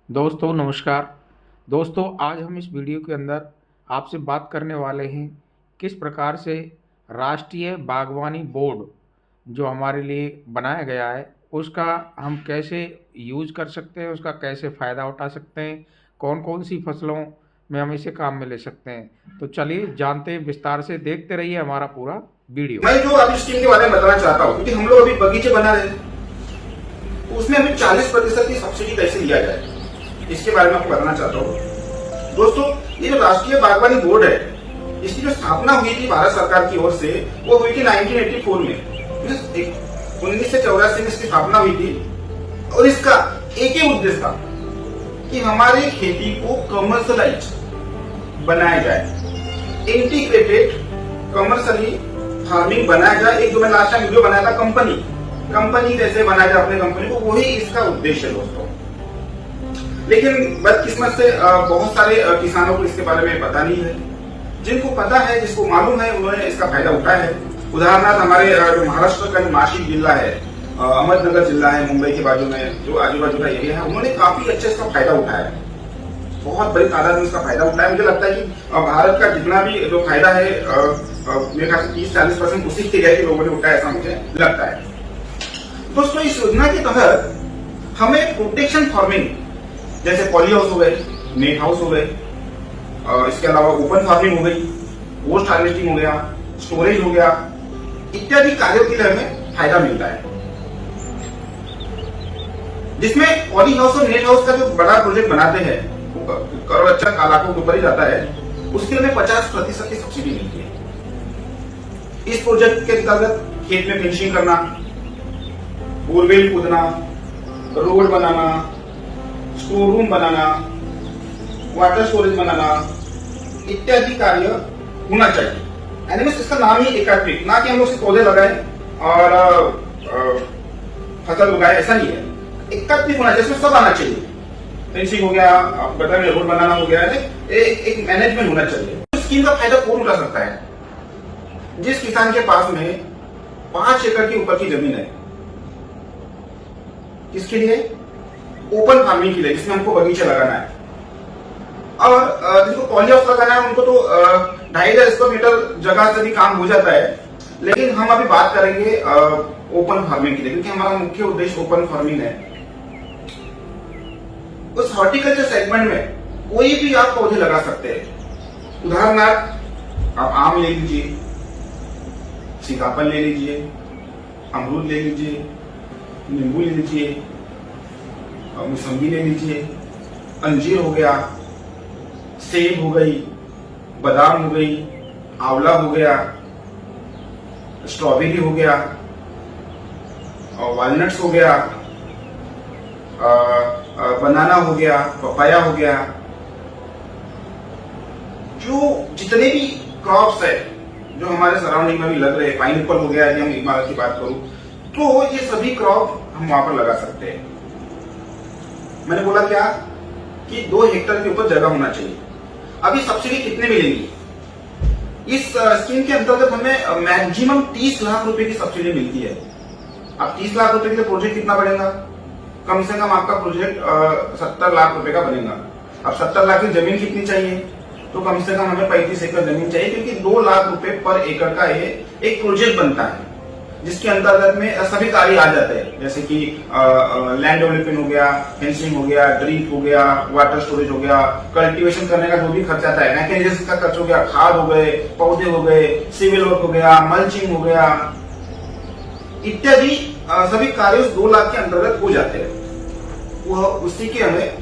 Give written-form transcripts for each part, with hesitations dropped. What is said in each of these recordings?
दोस्तों नमस्कार। दोस्तों आज हम इस वीडियो के अंदर आपसे बात करने वाले हैं किस प्रकार से राष्ट्रीय बागवानी बोर्ड जो हमारे लिए बनाया गया है उसका हम कैसे यूज़ कर सकते हैं, उसका कैसे फ़ायदा उठा सकते हैं, कौन कौन सी फसलों में हम इसे काम में ले सकते हैं। तो चलिए जानते हैं, विस्तार से देखते रहिए हमारा पूरा वीडियो। मैं जो अभी स्कीम के बारे में बताना चाहता हूँ, क्योंकि हम लोग अभी बगीचे बना रहे हैं, तो उसमें हमें 40% की सब्सिडी कैसे लिया जाए इसके बारे में आपको बताना चाहता हूँ। दोस्तों, ये जो राष्ट्रीय बागवानी बोर्ड है, इसकी जो स्थापना हुई थी भारत सरकार की ओर से, वो हुई थी 1984 में। 1984 में इसकी स्थापना हुई थी और इसका एक ही उद्देश्य था कि हमारी खेती को कमर्शियलाइज बनाया जाए, इंटीग्रेटेड कमर्शियली फार्मिंग बनाया जाए। एक जो मैं लास्ट टाइम वीडियो बनाया था कंपनी कैसे बनाया जाए अपने कंपनी को, वही इसका उद्देश्य है दोस्तों। लेकिन बदकिस्मत से बहुत सारे किसानों को इसके बारे में पता नहीं है। जिनको पता है, जिसको मालूम है, उन्होंने इसका फायदा उठाया है। उदाहरणार्थ हमारे जो महाराष्ट्र का नासिक जिला है, अहमदनगर जिला है, मुंबई के बाजू में जो आजू बाजू का एरिया है, उन्होंने काफी अच्छे इसका फायदा उठाया है। बहुत बड़ी तादाद में इसका फायदा उठाया। मुझे लगता है कि भारत का जितना भी जो फायदा है, मेरे ख्याल से 30-40% उसी एरिया के लोगों ने उठाया, ऐसा मुझे लगता है। दोस्तों, इस योजना के तहत हमें प्रोटेक्शन फार्मिंग जैसे पॉली हाउस हो गए, नेट हाउस हो गए, इसके अलावा ओपन फार्मिंग हो गई, पोस्ट हार्वेस्टिंग हो गया, स्टोरेज हो गया, इत्यादि कार्यों के लिए हमें फायदा मिलता है। जिसमें पॉली हाउस और नेट हाउस का जो बड़ा प्रोजेक्ट बनाते हैं, करोड़ अच्छा लाखों के ऊपर ही जाता है, उसके लिए 50% की सब्सिडी मिलती है। इस प्रोजेक्ट के अंतर्गत खेत में फिनिशिंग करना, बोरवेल खोदना, रोड बनाना, स्टोर रूम बनाना, वाटर स्टोरेज बनाना, इत्यादि कार्य होना चाहिए। यानी इसका नाम ही एकात्मिक, ना कि हम लोग सिर्फ पौधे लगाए और फसल उगाए, ऐसा नहीं है। एकात्मिक होना चाहिए, इसमें सब आना चाहिए। फेंसिंग हो गया, आप बता रहे रोड बनाना हो गया, एक मैनेजमेंट होना चाहिए। स्कीम का फायदा कौन उठा सकता है? जिस किसान के पास में 5 एकड़ के ऊपर की जमीन है। किसके लिए? ओपन फार्मिंग के लिए, जिसमें हमको बगीचा लगाना है। और जिसको पॉली हाउस लगाना है, उनको तो 2500 स्क्वायर मीटर जगह से भी काम हो जाता है। लेकिन हम अभी बात करेंगे ओपन फार्मिंग के लिए, क्योंकि हमारा मुख्य उद्देश्य ओपन फार्मिंग है। उस हॉर्टिकल्चर सेगमेंट में कोई भी आप पौधे लगा सकते हैं। उदाहरणार्थ आप आम ले लीजिए, सीताफल ले लीजिए, अमरूद ले लीजिए, नींबू ले लीजिए, मौसम्बी ले लीजिए, अंजीर हो गया, सेब हो गई, बादाम हो गई, आंवला हो गया, स्ट्रॉबेरी हो गया, और वॉलनट्स हो गया, बनाना हो गया, पपाया हो गया। जो जितने भी क्रॉप्स है जो हमारे सराउंडिंग में भी लग रहे हैं, पाइनएप्पल हो गया, यदि हम इमारत की बात करूं, तो ये सभी क्रॉप हम वहां पर लगा सकते हैं। मैंने बोला क्या कि 2 हेक्टेयर के ऊपर जगह होना चाहिए। अभी सब्सिडी कितने मिलेंगी? इस स्कीम के अंतर्गत हमें मैक्सिमम 30 लाख रुपए की सब्सिडी मिलती है। अब 30 लाख रुपए के लिए प्रोजेक्ट कितना बढ़ेगा? कम से कम आपका प्रोजेक्ट 70 लाख रुपए का बनेगा। अब 70 लाख की जमीन कितनी चाहिए? तो कम से कम हमें 35 एकड़ जमीन चाहिए, क्योंकि 2 लाख रुपए पर एकड़ का ये एक प्रोजेक्ट बनता है, जिसके अंतर्गत में सभी कार्य आ जाते हैं, जैसे कि लैंड डेवलपमेंट हो गया, फेंसिंग हो गया, ड्रिप हो गया, वाटर स्टोरेज हो गया, कल्टीवेशन करने का जो भी खर्च आता है, मैकेनाइजेशन का खर्च हो गया, खाद हो गए, पौधे हो गए, सिविल वर्क हो गया, मल्चिंग हो गया, इत्यादि सभी कार्य उस 2 लाख के अंतर्गत हो जाते हैं। वह उसी की हमें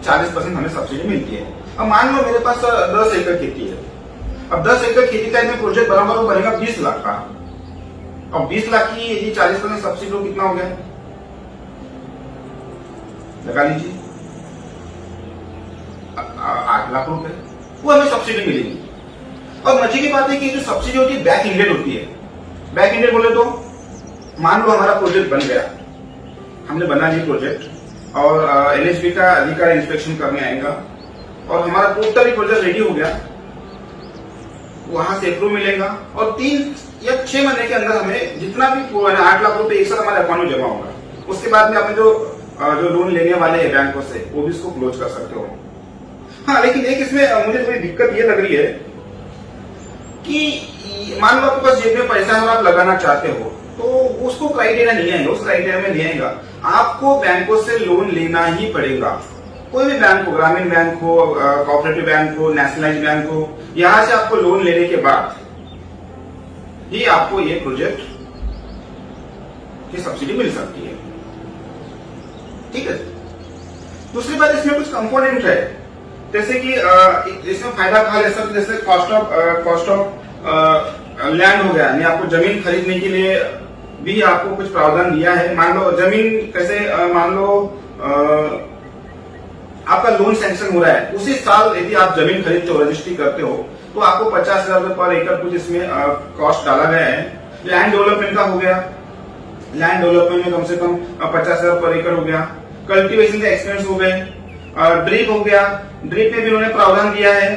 40% हमें सब्सिडी मिलती है। अब मान लो मेरे पास 10 एकड़ खेती है। अब 10 एकड़ खेती का मैं प्रोजेक्ट बनाऊंगा तो बनेगा 20 लाख का। अब 20 लाख की यदि 40% सब्सिडी हो, कितना हो गया? लगा लीजिए 8 लाख रुपए, वो हमें सब्सिडी मिलेगी। और मजे की बात है कि जो सब्सिडी होती है बैक इंडेड होती है। बैक इंडेड बोले तो मान लो हमारा प्रोजेक्ट बन गया, हमने बना लिया प्रोजेक्ट और एनएचबी का अधिकारी इंस्पेक्शन करने आएगा और हमारा टोटली प्रोजेक्ट रेडी हो गया, वहां से अप्रूव मिलेगा और 3 या 6 महीने के अंदर हमें जितना भी 8 लाख रुपए एक साथ हमारे अकाउंट में जमा होगा। उसके बाद में आपने जो जो लोन लेने वाले हैं बैंकों से, वो भी इसको क्लोज कर सकते हो। हाँ, लेकिन एक इसमें मुझे थोड़ी दिक्कत ये लग रही है कि मान लो आपके पास जेब में पैसा है और आप लगाना चाहते हो, तो उसको क्राइटेरिया नहीं आएगा, उस क्राइटेरिया में नहीं आएगा। आपको बैंकों से लोन लेना ही पड़ेगा। कोई भी बैंक हो, ग्रामीण बैंक हो, कोऑपरेटिव बैंक हो, नेशनलाइज बैंक हो, यहां से आपको लोन लेने के बाद ही आपको ये प्रोजेक्ट की सब्सिडी मिल सकती है। ठीक है। दूसरी बात, इसमें कुछ कंपोनेंट है, जैसे कि इसमें फायदा कहा जा सकता है, जैसे कॉस्ट ऑफ लैंड हो गया, यानी आपको जमीन खरीदने के लिए भी आपको कुछ प्रावधान दिया है। मान लो जमीन कैसे, मान लो आपका लोन सैंक्शन हो रहा है, उसी साल यदि आप जमीन खरीदते हो, रजिस्ट्री करते हो, तो आपको 50,000 रुपए पर एकड़ कुछ इसमें कॉस्ट डाला गया है। लैंड डेवलपमेंट का हो गया, लैंड डेवलपमेंट में कम से कम 50,000 पर एकड़ हो गया। कल्टीवेशन के एक्सपेंस हो गए, ड्रिप हो गया, ड्रिप में भी उन्होंने प्रावधान दिया है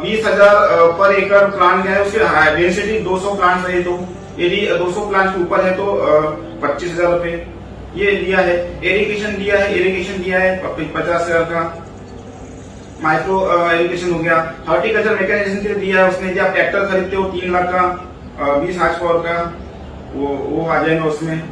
20,000 पर एकड़ प्लांट है, उसकी डेंसिटी 200 प्लांट रहे तो, यदि 200 प्लांट के ऊपर है तो 25,000 रुपए ये दिया है। इरिगेशन दिया है, 50,000 का। माइक्रो इरिगेशन हो गया। हॉर्टिकल्चर मैकेनाइजेशन के लिए दिया है उसने, यदि आप ट्रैक्टर खरीदते हो 3 लाख का 20 हार्स पावर का, वो आ जाएगा उसमें।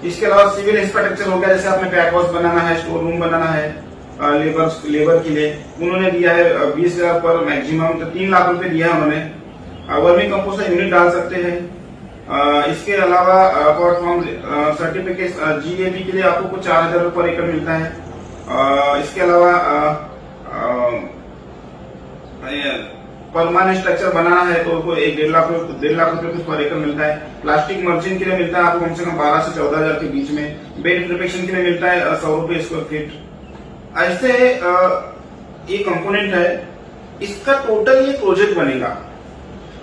इसके अलावा सिविल इंफ्रास्ट्रक्चर हो गया, जैसे आपने पैक हाउस बनाना है, स्टोर रूम बनाना है लेबर के लिए, उन्होंने दिया है 20,000 पर मैक्सिमम, तो 3 लाख रुपए दिया है उन्होंने। वर्मी कंपोस्ट का यूनिट डाल सकते हैं। इसके अलावा अपार्ट फ्रॉम सर्टिफिकेट GAB के लिए आपको कुछ 4,000 रुपए पर एकड़ मिलता है। इसके अलावा परमानेंट स्ट्रक्चर बनाना है तो उसको 1.5 लाख रुपए कुछ पर एकड़ मिलता है। प्लास्टिक मल्चिंग के लिए मिलता है आपको कम से कम 12 से 14,000 के बीच में। बेड प्रिपरेशन के लिए मिलता है 100 रुपए स्क्वायर फीट। ऐसे ये कंपोनेंट है, इसका टोटल ये प्रोजेक्ट बनेगा।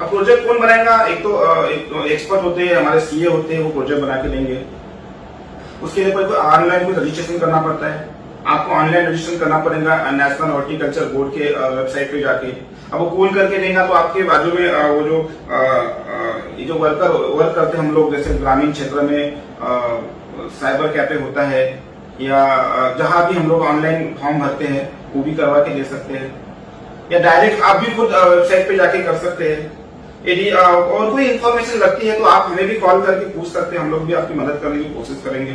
अब प्रोजेक्ट कौन बनाएगा? एक तो एक्सपर्ट होते हैं, हमारे CA होते हैं, वो प्रोजेक्ट बना के देंगे। उसके लिए कोई ऑनलाइन कुछ रजिस्ट्रेशन करना पड़ता है, आपको ऑनलाइन रजिस्ट्रेशन करना पड़ेगा नेशनल हॉर्टिकल्चर बोर्ड के वेबसाइट पे जाके। अब वो कौन करके देगा, तो आपके बाजू में वो जो वर्क करते हैं हम लोग, जैसे ग्रामीण क्षेत्र में साइबर कैफे होता है, या जहां भी हम लोग ऑनलाइन फॉर्म भरते हैं, वो भी करवा के दे सकते हैं, या डायरेक्ट आप भी खुद वेबसाइट पे जाके कर सकते हैं। यदि और कोई इन्फॉर्मेशन लगती है तो आप हमें भी कॉल करके पूछ सकते हैं, हम लोग भी आपकी मदद करने की कोशिश करेंगे।